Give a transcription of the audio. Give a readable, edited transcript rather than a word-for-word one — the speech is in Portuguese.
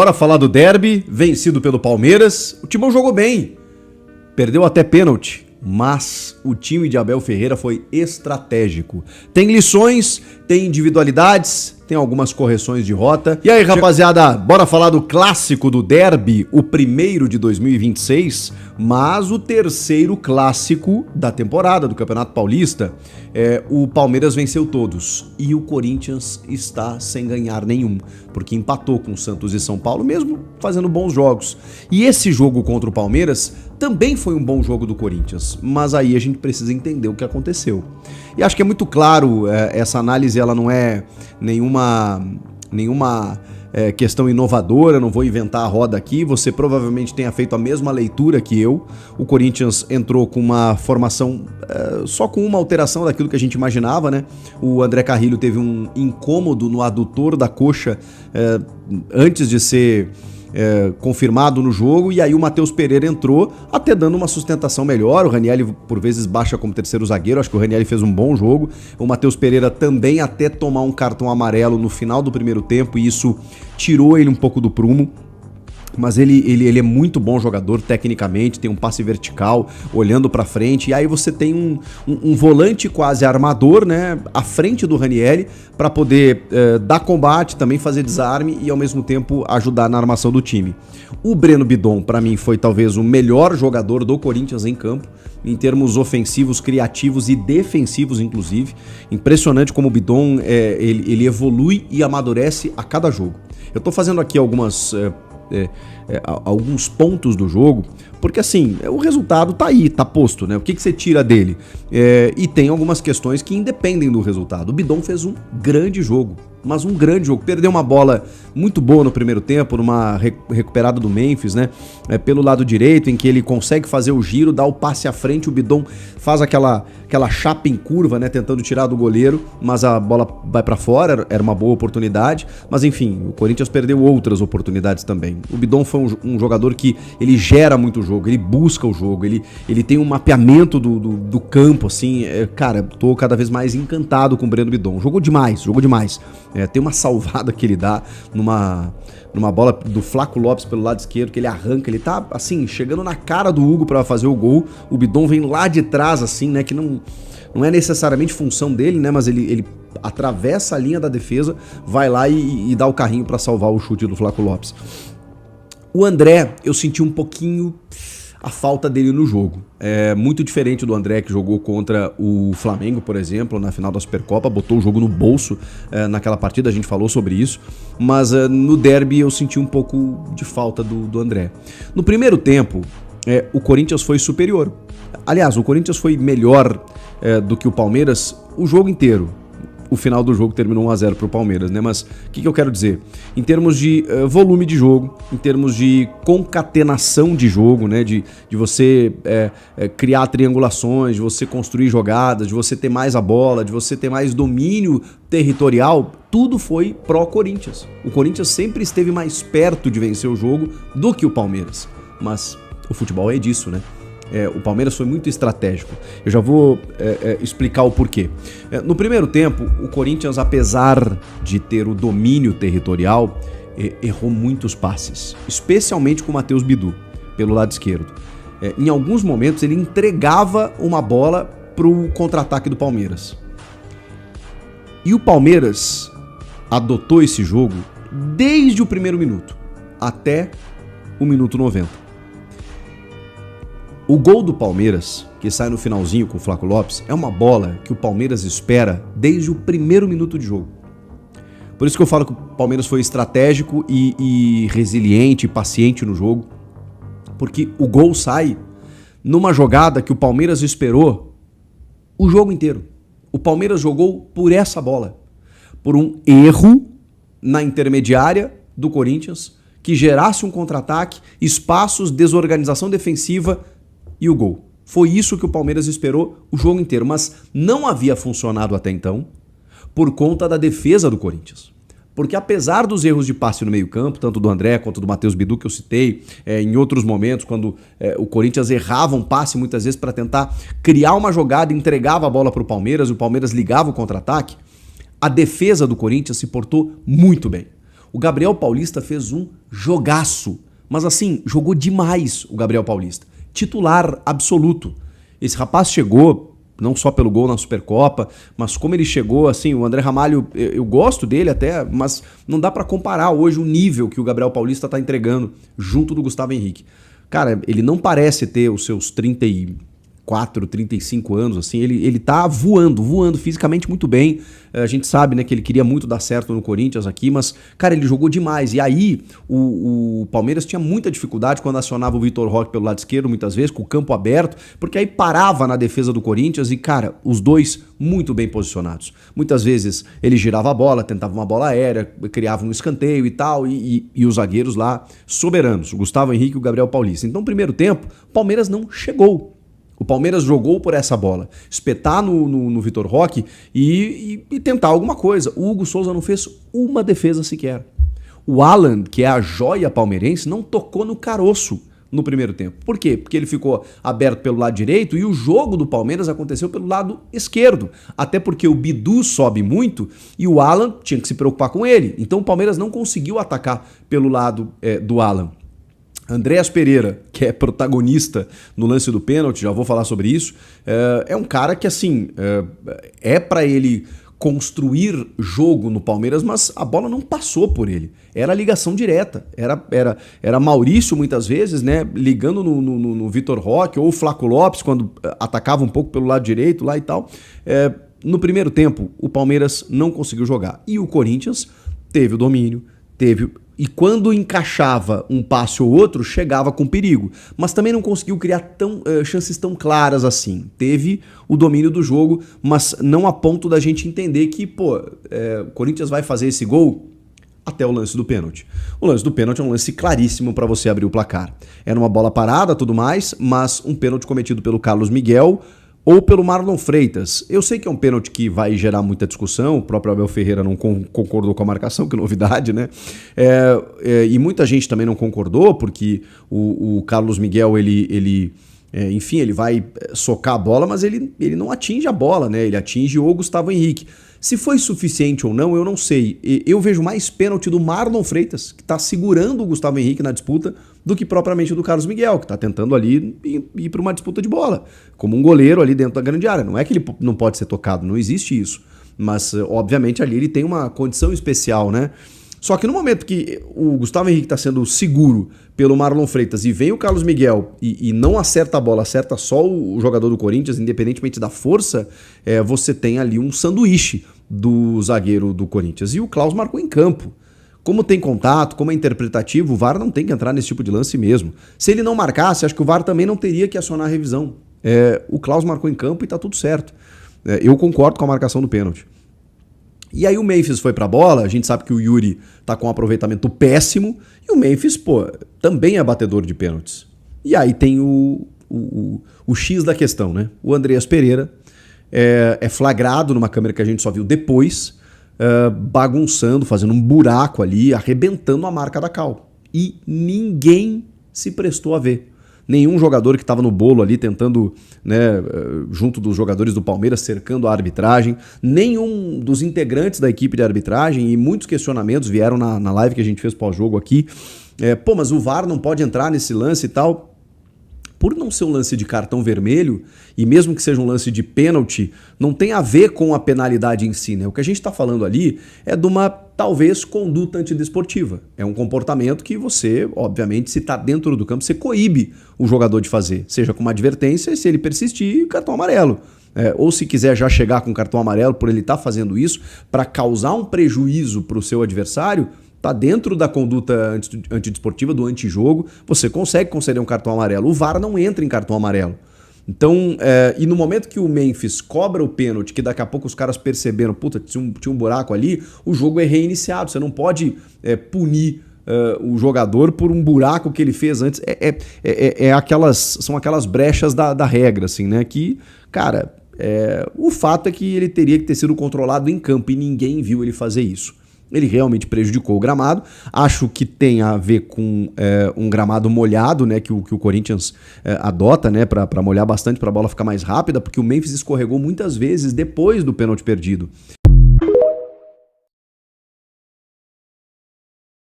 Bora falar do derby, vencido pelo Palmeiras. O Timão jogou bem, perdeu até pênalti, mas o time de Abel Ferreira foi estratégico. Tem lições, tem individualidades, tem algumas correções de rota. E aí, rapaziada, bora falar do clássico do derby, o primeiro de 2026, mas o terceiro clássico da temporada do Campeonato Paulista. O Palmeiras venceu todos e o Corinthians está sem ganhar nenhum, porque empatou com Santos e São Paulo, mesmo fazendo bons jogos. E esse jogo contra o Palmeiras também foi um bom jogo do Corinthians, mas aí a gente precisa entender o que aconteceu. E acho que é muito claro, essa análise ela não é nenhuma questão inovadora, não vou inventar a roda aqui, você provavelmente tenha feito a mesma leitura que eu. O Corinthians entrou com uma formação só com uma alteração daquilo que a gente imaginava, né? O André Carrilho teve um incômodo no adutor da coxa antes de ser confirmado no jogo, e aí o Matheus Pereira entrou, até dando uma sustentação melhor. O Ranieri por vezes baixa como terceiro zagueiro, acho que o Ranieri fez um bom jogo. O Matheus Pereira também até tomar um cartão amarelo no final do primeiro tempo, e isso tirou ele um pouco do prumo. Mas ele é muito bom jogador tecnicamente, tem um passe vertical, olhando pra frente, e aí você tem um volante quase armador, né, à frente do Ranieri, pra poder dar combate, também fazer desarme e ao mesmo tempo ajudar na armação do time. O Breno Bidon, pra mim, foi talvez o melhor jogador do Corinthians em campo, em termos ofensivos, criativos e defensivos, inclusive. Impressionante como o Bidon ele evolui e amadurece a cada jogo. Eu tô fazendo aqui alguns pontos do jogo, porque assim, o resultado tá aí, tá posto, né? O que você tira dele? E tem algumas questões que independem do resultado. O Bidon fez um grande jogo, mas um grande jogo. Perdeu uma bola muito boa no primeiro tempo, numa recuperada do Memphis, né? Pelo lado direito, em que ele consegue fazer o giro, dá o passe à frente, o Bidon faz aquela chapa em curva, né? Tentando tirar do goleiro, mas a bola vai pra fora, era uma boa oportunidade. Mas enfim, o Corinthians perdeu outras oportunidades também. O Bidon foi um jogador que ele gera muito jogo, ele busca o jogo, ele tem um mapeamento do campo, assim. Cara, tô cada vez mais encantado com o Breno Bidon. Jogou demais. Tem uma salvada que ele dá numa bola do Flaco Lopes pelo lado esquerdo, que ele arranca, ele tá, assim, chegando na cara do Hugo pra fazer o gol. O Bidon vem lá de trás, assim, né, que não é necessariamente função dele, né, mas ele atravessa a linha da defesa, vai lá e dá o carrinho pra salvar o chute do Flaco Lopes. O André, eu senti um pouquinho a falta dele no jogo. É muito diferente do André que jogou contra o Flamengo, por exemplo, na final da Supercopa, botou o jogo no bolso naquela partida, a gente falou sobre isso, mas no derby eu senti um pouco de falta do André. No primeiro tempo, o Corinthians foi superior. Aliás, o Corinthians foi melhor do que o Palmeiras o jogo inteiro. O final do jogo terminou 1-0 pro Palmeiras, né? Mas o que eu quero dizer? Em termos de volume de jogo, em termos de concatenação de jogo, né? De você criar triangulações, de você construir jogadas, de você ter mais a bola, de você ter mais domínio territorial, tudo foi pró-Corinthians. O Corinthians sempre esteve mais perto de vencer o jogo do que o Palmeiras. Mas o futebol é disso, né? O Palmeiras foi muito estratégico. Eu já vou explicar o porquê. No primeiro tempo, o Corinthians, apesar de ter o domínio territorial, errou muitos passes, especialmente com o Matheus Bidu, pelo lado esquerdo. Em alguns momentos, ele entregava uma bola pro contra-ataque do Palmeiras. E o Palmeiras adotou esse jogo desde o primeiro minuto até o minuto 90. O gol do Palmeiras, que sai no finalzinho com o Flaco Lopes, é uma bola que o Palmeiras espera desde o primeiro minuto de jogo. Por isso que eu falo que o Palmeiras foi estratégico e resiliente e paciente no jogo, porque o gol sai numa jogada que o Palmeiras esperou o jogo inteiro. O Palmeiras jogou por essa bola, por um erro na intermediária do Corinthians, que gerasse um contra-ataque, espaços, desorganização defensiva e o gol. Foi isso que o Palmeiras esperou o jogo inteiro, mas não havia funcionado até então por conta da defesa do Corinthians. Porque apesar dos erros de passe no meio-campo, tanto do André quanto do Matheus Bidu, que eu citei, em outros momentos, quando o Corinthians errava um passe muitas vezes para tentar criar uma jogada, entregava a bola para o Palmeiras, e o Palmeiras ligava o contra-ataque, a defesa do Corinthians se portou muito bem. O Gabriel Paulista fez um jogaço. Mas assim, jogou demais o Gabriel Paulista. Titular absoluto. Esse rapaz chegou, não só pelo gol na Supercopa, mas como ele chegou, assim, o André Ramalho, eu gosto dele até, mas não dá pra comparar hoje o nível que o Gabriel Paulista tá entregando junto do Gustavo Henrique. Cara, ele não parece ter os seus 34, 35 anos, assim, ele tá voando fisicamente muito bem. A gente sabe, né, que ele queria muito dar certo no Corinthians aqui, mas, cara, ele jogou demais. E aí, o Palmeiras tinha muita dificuldade quando acionava o Vitor Roque pelo lado esquerdo, muitas vezes, com o campo aberto, porque aí parava na defesa do Corinthians e, cara, os dois muito bem posicionados. Muitas vezes ele girava a bola, tentava uma bola aérea, criava um escanteio e tal, e os zagueiros lá soberanos, o Gustavo Henrique e o Gabriel Paulista. Então, no primeiro tempo, o Palmeiras não chegou. O Palmeiras jogou por essa bola, espetar no Vitor Roque e tentar alguma coisa. O Hugo Souza não fez uma defesa sequer. O Alan, que é a joia palmeirense, não tocou no caroço no primeiro tempo. Por quê? Porque ele ficou aberto pelo lado direito e o jogo do Palmeiras aconteceu pelo lado esquerdo. Até porque o Bidu sobe muito e o Alan tinha que se preocupar com ele. Então o Palmeiras não conseguiu atacar pelo lado do Alan. Andréas Pereira, que é protagonista no lance do pênalti, já vou falar sobre isso, é um cara que, assim, é para ele construir jogo no Palmeiras, mas a bola não passou por ele. Era ligação direta. Era Maurício, muitas vezes, né, ligando no Vitor Roque ou o Flaco Lopes, quando atacava um pouco pelo lado direito lá e tal. No primeiro tempo, o Palmeiras não conseguiu jogar. E o Corinthians teve o domínio, e quando encaixava um passe ou outro, chegava com perigo. Mas também não conseguiu criar chances tão claras assim. Teve o domínio do jogo, mas não a ponto da gente entender que, o Corinthians vai fazer esse gol até o lance do pênalti. O lance do pênalti é um lance claríssimo para você abrir o placar. Era uma bola parada, tudo mais, mas um pênalti cometido pelo Carlos Miguel ou pelo Marlon Freitas. Eu sei que é um pênalti que vai gerar muita discussão, o próprio Abel Ferreira não concordou com a marcação, que novidade, né? E muita gente também não concordou, porque o Carlos Miguel, enfim, ele vai socar a bola, mas ele não atinge a bola, né? Ele atinge o Gustavo Henrique. Se foi suficiente ou não, eu não sei. Eu vejo mais pênalti do Marlon Freitas, que está segurando o Gustavo Henrique na disputa, do que propriamente do Carlos Miguel, que está tentando ali ir para uma disputa de bola, como um goleiro ali dentro da grande área. Não é que ele não pode ser tocado, não existe isso. Mas, obviamente, ali ele tem uma condição especial, né? Só que no momento que o Gustavo Henrique está sendo seguro pelo Marlon Freitas e vem o Carlos Miguel e não acerta a bola, acerta só o jogador do Corinthians, independentemente da força, você tem ali um sanduíche do zagueiro do Corinthians. E o Klaus marcou em campo. Como tem contato, como é interpretativo, o VAR não tem que entrar nesse tipo de lance mesmo. Se ele não marcasse, acho que o VAR também não teria que acionar a revisão. O Klaus marcou em campo e tá tudo certo. Eu concordo com a marcação do pênalti. E aí o Memphis foi pra bola, a gente sabe que o Yuri tá com um aproveitamento péssimo, e o Memphis, também é batedor de pênaltis. E aí tem o X da questão, né? O Andréas Pereira é flagrado numa câmera que a gente só viu depois, bagunçando, fazendo um buraco ali, arrebentando a marca da Cal. E ninguém se prestou a ver. Nenhum jogador que estava no bolo ali tentando, né, junto dos jogadores do Palmeiras, cercando a arbitragem, nenhum dos integrantes da equipe de arbitragem, e muitos questionamentos vieram na live que a gente fez pós-jogo aqui. Mas o VAR não pode entrar nesse lance e tal. Por não ser um lance de cartão vermelho, e mesmo que seja um lance de pênalti, não tem a ver com a penalidade em si, né? O que a gente está falando ali é de uma, talvez, conduta antidesportiva. É um comportamento que você, obviamente, se está dentro do campo, você coíbe o jogador de fazer. Seja com uma advertência, e se ele persistir, cartão amarelo. Ou se quiser já chegar com cartão amarelo por ele estar fazendo isso, para causar um prejuízo para o seu adversário, tá dentro da conduta antidesportiva, do antijogo, você consegue conceder um cartão amarelo. O VAR não entra em cartão amarelo. Então, e no momento que o Memphis cobra o pênalti, que daqui a pouco os caras perceberam, tinha um buraco ali, o jogo é reiniciado. Você não pode punir o jogador por um buraco que ele fez antes. São aquelas brechas da regra, assim, né? Que, cara, o fato é que ele teria que ter sido controlado em campo e ninguém viu ele fazer isso. Ele realmente prejudicou o gramado. Acho que tem a ver com um gramado molhado, né, que o Corinthians adota, né, para molhar bastante, para a bola ficar mais rápida, porque o Memphis escorregou muitas vezes depois do pênalti perdido.